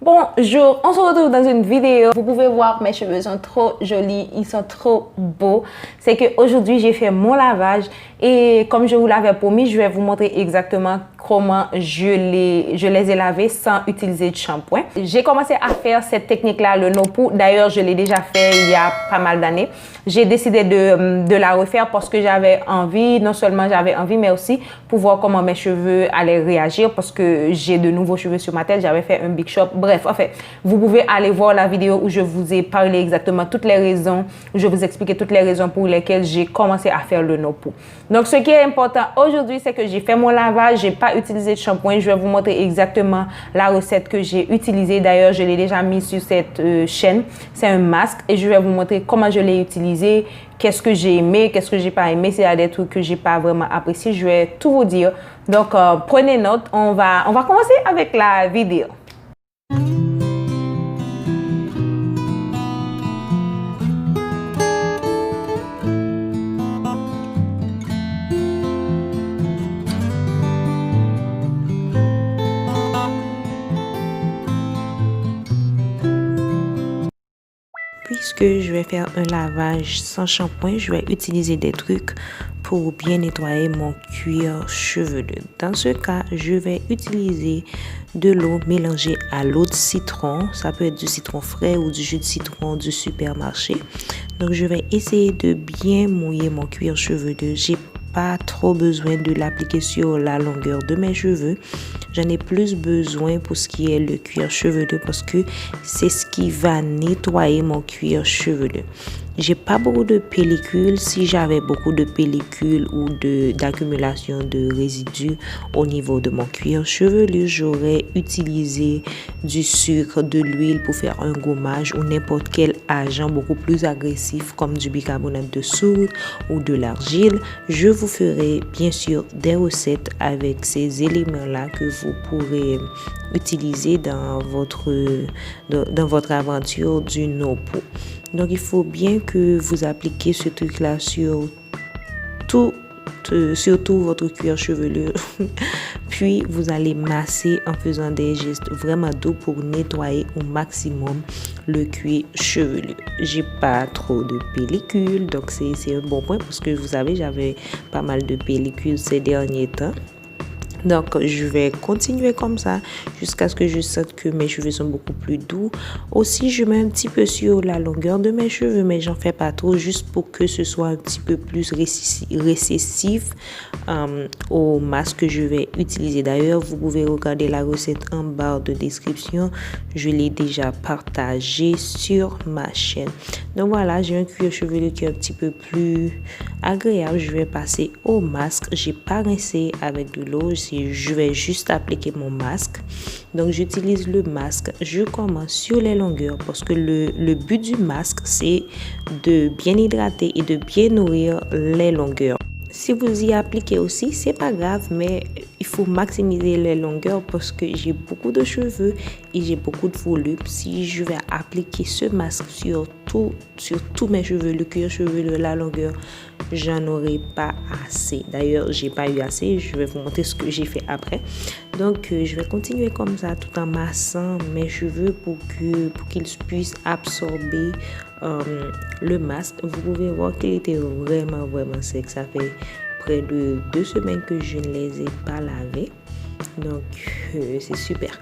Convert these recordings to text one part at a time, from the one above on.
Bonjour, on se retrouve dans une vidéo. Vous pouvez voir, mes cheveux sont trop jolis, ils sont trop beaux. C'est qu'aujourd'hui, j'ai fait mon lavage et comme je vous l'avais promis, je vais vous montrer exactement comment je les ai lavés sans utiliser de shampoing. J'ai commencé à faire cette technique-là, le no-poo. D'ailleurs, je l'ai déjà fait il y a pas mal d'années. J'ai décidé de la refaire parce que j'avais envie, non seulement j'avais envie, mais aussi pour voir comment mes cheveux allaient réagir parce que j'ai de nouveaux cheveux sur ma tête. J'avais fait un big shop. Bref, en fait, vous pouvez aller voir la vidéo où je vous ai parlé exactement toutes les raisons, où je vous expliquais toutes les raisons pour lesquelles j'ai commencé à faire le no-poo. Donc, ce qui est important aujourd'hui, c'est que j'ai fait mon lavage, j'ai pas utilisé de shampoing. Je vais vous montrer exactement la recette que j'ai utilisée. D'ailleurs, je l'ai déjà mis sur cette chaîne. C'est un masque et je vais vous montrer comment je l'ai utilisé, qu'est-ce que j'ai aimé, qu'est-ce que j'ai pas aimé. S'il y a des trucs que j'ai pas vraiment apprécié, je vais tout vous dire. Donc, prenez note. On va commencer avec la vidéo. Puisque je vais faire un lavage sans shampoing, je vais utiliser des trucs pour bien nettoyer mon cuir chevelu. Dans ce cas, je vais utiliser de l'eau mélangée à l'eau de citron. Ça peut être du citron frais ou du jus de citron du supermarché. Donc, je vais essayer de bien mouiller mon cuir chevelu. J'ai pas trop besoin de l'appliquer sur la longueur de mes cheveux. J'en ai plus besoin pour ce qui est le cuir chevelu parce que c'est ce qui va nettoyer mon cuir chevelu. J'ai pas beaucoup de pellicule. Si j'avais beaucoup de pellicule ou d'accumulation de résidus au niveau de mon cuir chevelu, j'aurais utilisé du sucre, de l'huile pour faire un gommage ou n'importe quel agent beaucoup plus agressif comme du bicarbonate de soude ou de l'argile. Je vous ferai bien sûr des recettes avec ces éléments-là que vous pourrez utiliser dans votre aventure du no-poo. Donc, il faut bien que vous appliquiez ce truc-là sur tout votre cuir chevelu. Puis, vous allez masser en faisant des gestes vraiment doux pour nettoyer au maximum le cuir chevelu. J'ai pas trop de pellicule, donc c'est un bon point parce que vous savez, j'avais pas mal de pellicule ces derniers temps. Donc, je vais continuer comme ça jusqu'à ce que je sente que mes cheveux sont beaucoup plus doux. Aussi, je mets un petit peu sur la longueur de mes cheveux, mais j'en fais pas trop, juste pour que ce soit un petit peu plus récessif au masque que je vais utiliser. D'ailleurs, vous pouvez regarder la recette en barre de description. Je l'ai déjà partagée sur ma chaîne. Donc voilà, j'ai un cuir chevelu qui est un petit peu plus agréable. Je vais passer au masque. J'ai pas rincé avec de l'eau. Je vais juste appliquer mon masque. Donc, j'utilise le masque. Je commence sur les longueurs parce que le but du masque, c'est de bien hydrater et de bien nourrir les longueurs. Si vous y appliquez aussi, c'est pas grave, mais il faut maximiser les longueurs parce que j'ai beaucoup de cheveux et j'ai beaucoup de volume. Si je vais appliquer ce masque sur tous mes cheveux, le cuir chevelu, la longueur, j'en aurai pas assez. D'ailleurs, j'ai pas eu assez. Je vais vous montrer ce que j'ai fait après. Donc, je vais continuer comme ça tout en massant mes cheveux pour qu'ils puissent absorber le masque. Vous pouvez voir qu'il était vraiment sec. Ça fait près de 2 semaines que je ne les ai pas lavés. Donc, c'est super.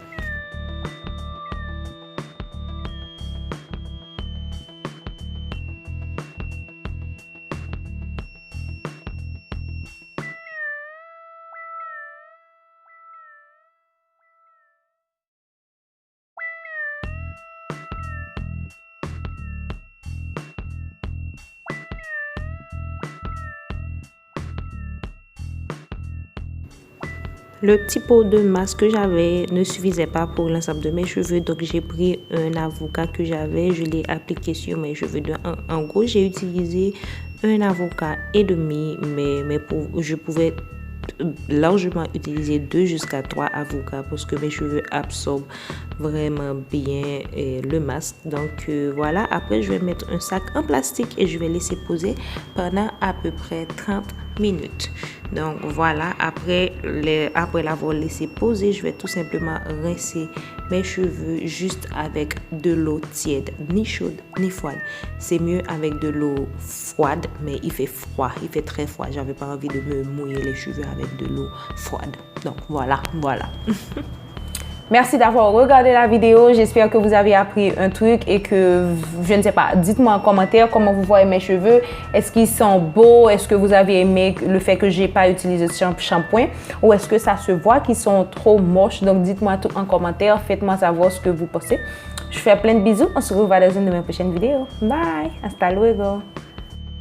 Le petit pot de masque que j'avais ne suffisait pas pour l'ensemble de mes cheveux. Donc, j'ai pris un avocat que j'avais. Je l'ai appliqué sur mes cheveux. En gros, j'ai utilisé un avocat et demi. Mais je pouvais largement utiliser 2 jusqu'à 3 avocats parce que mes cheveux absorbent vraiment bien le masque. Donc voilà, après je vais mettre un sac en plastique et je vais laisser poser pendant à peu près 30 minutes. Donc voilà, après l'avoir laissé poser, je vais tout simplement rincer mes cheveux juste avec de l'eau tiède, ni chaude ni froide. C'est mieux avec de l'eau froide, mais il fait froid, il fait très froid. J'avais pas envie de me mouiller les cheveux avec de l'eau froide. Donc voilà. Merci d'avoir regardé la vidéo. J'espère que vous avez appris un truc et que, je ne sais pas, dites-moi en commentaire comment vous voyez mes cheveux. Est-ce qu'ils sont beaux? Est-ce que vous avez aimé le fait que j'ai pas utilisé de shampoing? Ou est-ce que ça se voit qu'ils sont trop moches? Donc, dites-moi tout en commentaire. Faites-moi savoir ce que vous pensez. Je fais plein de bisous. On se revoit dans une de mes prochaines vidéos. Bye! Hasta luego!